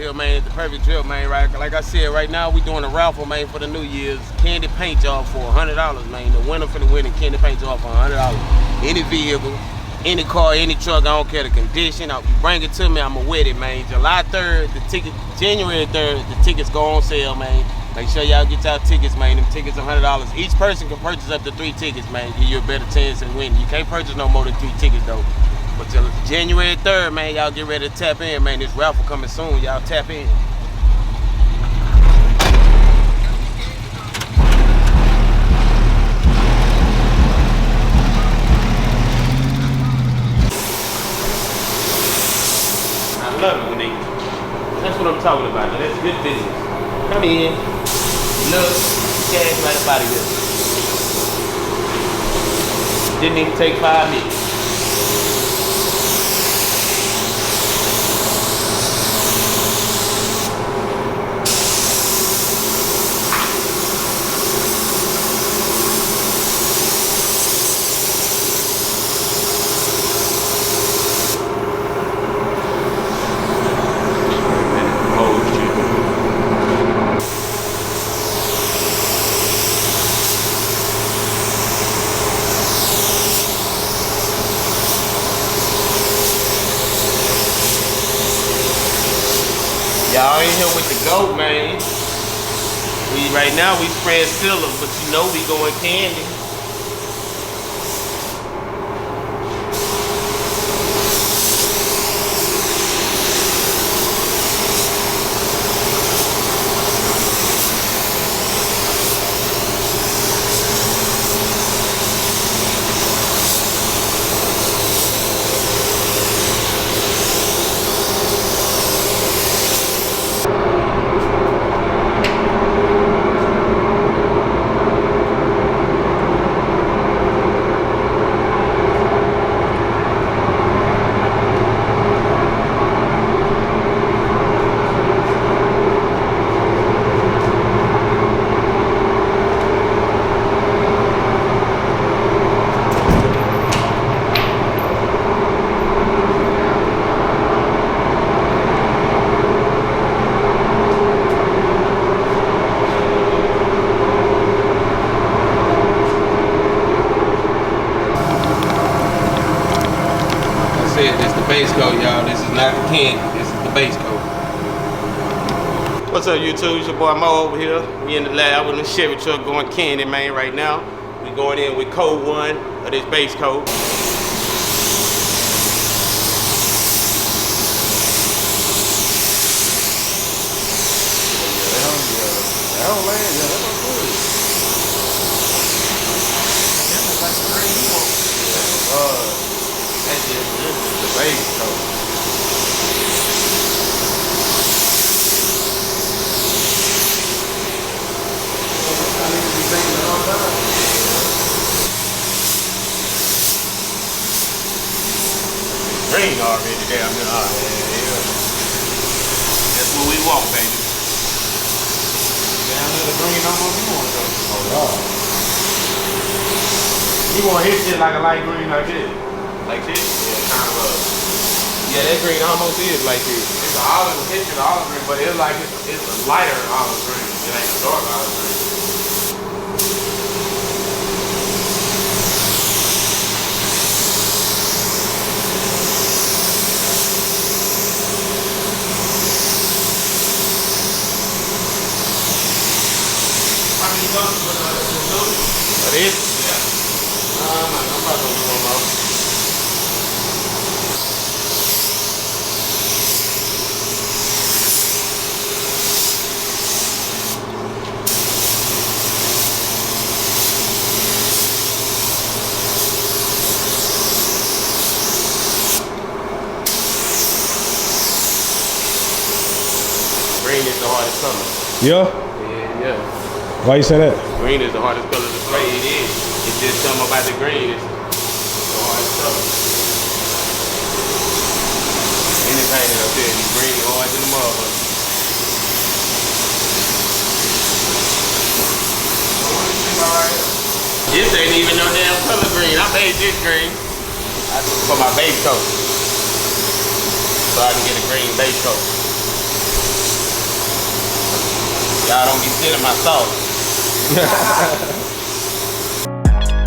here, man, at the Perfect Drip, man. Right, like I said, right now we doing a raffle, man, for the New Year's candy paint job for $100, man. The winner for the winning candy paint job for $100. Any vehicle, any car, any truck, I don't care the condition. You bring it to me, I'ma wet it, man. July 3rd, the ticket, January 3rd, the tickets go on sale, man. Make sure y'all get y'all tickets, man. Them tickets are $100. Each person can purchase up to 3 tickets, man. Give you a better chance at winning. You can't purchase no more than 3 tickets, though. But till January 3rd, man, y'all get ready to tap in, man. This raffle coming soon. Y'all tap in. I love it when they... That's what I'm talking about. Now, that's good business. Come in. Look. Cash right up out of here. Didn't even take 5 minutes. Y'all in here with the goat, man. Right now we spread filler, but you know we going candy. This is the base coat, y'all. This is not the candy. This is the base coat. What's up, YouTube? It's your boy Mo over here. We in the lab with the Chevy truck going candy, man, right now. We going in with coat 1 of this base coat. That's just the base coat. Green already down there. Yeah. That's what we want, baby. Down there, the green almost you want though. Oh, God. You want his shit like a light green like this? Like this? Yeah, kind of. Yeah, that green almost is like this. It's an olive, it's an olive green, but it's like it's a lighter olive green. It ain't a dark olive green. How many guns for the this? Yeah. I'm not gonna do one more. Green is the hardest color. Yeah? Yeah. Why you say that? Green is the hardest color to spray. It is. It's just something about the green. It's the hardest color. Anything out there, you green hard to the motherfucker. This ain't even no damn color green. I made this green. For my base coat. So I can get a green base coat. Y'all don't be stealing my sauce.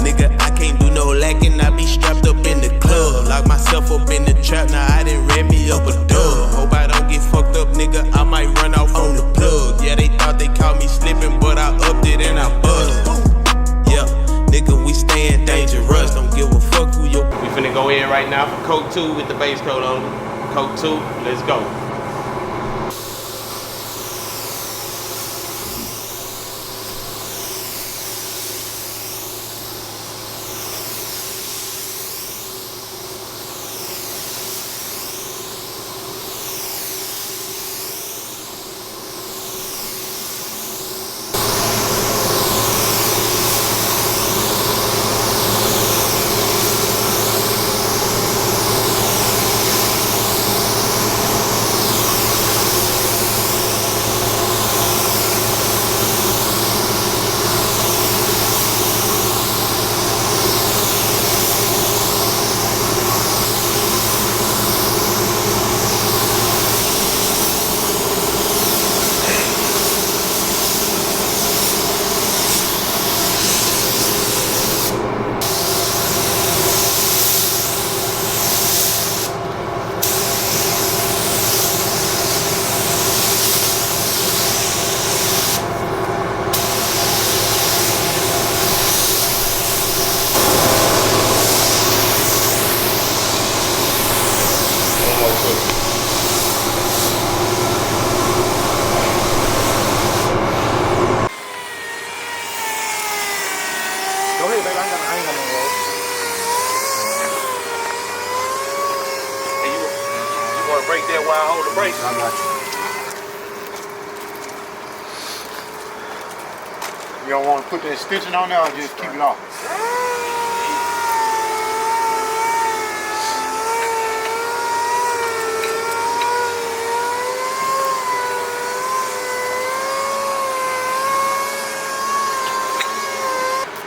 Nigga, I can't do no lacking, I be strapped up in the club. Lock myself up in the trap, now I done ran me up a dub. Hope I don't get fucked up, nigga, I might run off on the plug. Yeah, they thought they caught me slipping, but I upped it and I buzzed. Yeah, nigga, we staying dangerous, don't give a fuck who you. We finna go in right now for coat 2 with the base coat on. Coat 2, let's go. Break that while I hold the brake. I got you. You don't want to put that stitching on there or just keep it off?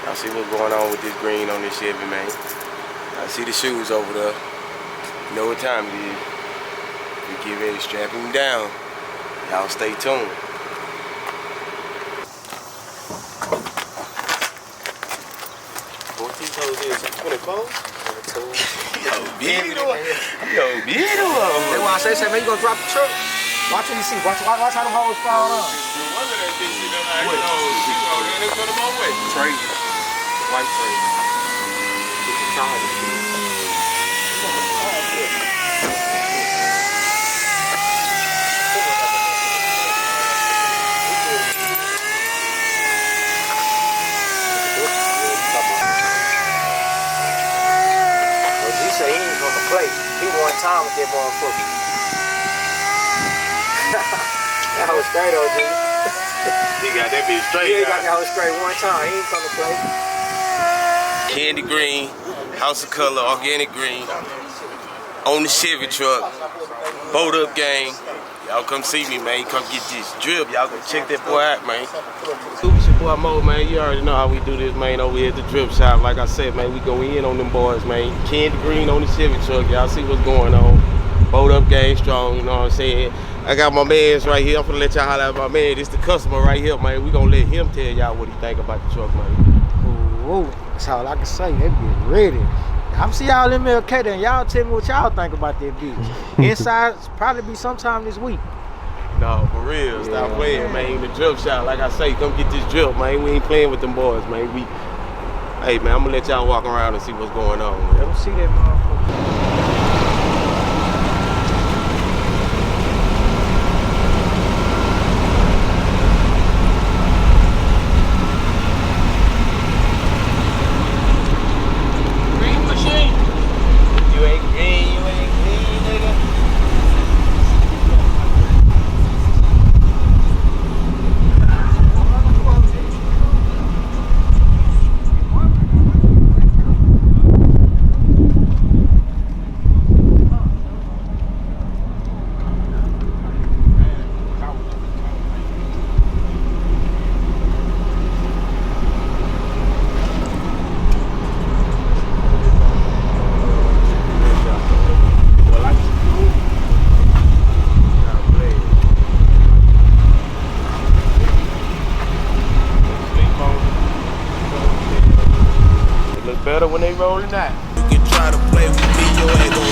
I see what's going on with this green on this Chevy, man. I see the shoes over there. You know what time it is. We get ready to strap him down. Y'all stay tuned. What these hoes is? 24? 22. Yo, beautiful. Yo, beautiful. That's why I say, man, you gonna drop the truck? Watch what you see. Watch how them hoes fall on. One of that bitch, she done had those. She rolled in and put them on way. Trade. White trade. Get the tires. He one time with that motherfucker. That was straight, OG. He got that bitch straight. Yeah, he got that hoe straight one time. He ain't gonna play. Candy green, house of color, organic green. On the Chevy truck. Boat up gang. Y'all come see me, man. Come get this drip. Y'all go check that boy out, man. It's your boy Mo, man. You already know how we do this, man, over here at the drip shop. Like I said, man, we go in on them boys, man. Candy green on the Chevy truck. Y'all see what's going on. Boat up gang strong, you know what I'm saying? I got my mans right here. I'm gonna let y'all holler at my man. This the customer right here, man. We gonna let him tell y'all what he think about the truck, man. Ooh, that's all I can say. They be ready. I'm see y'all MLK then. Y'all tell me what y'all think about that bitch. Inside probably be sometime this week. No, for real. Stop playing, man. The drip shop, like I say, come get this drip, man. We ain't playing with them boys, man. Hey, man, I'm gonna let y'all walk around and see what's going on, man. Let them see that motherfucker. better when they rolling out. You can try to play with me, your ass gon'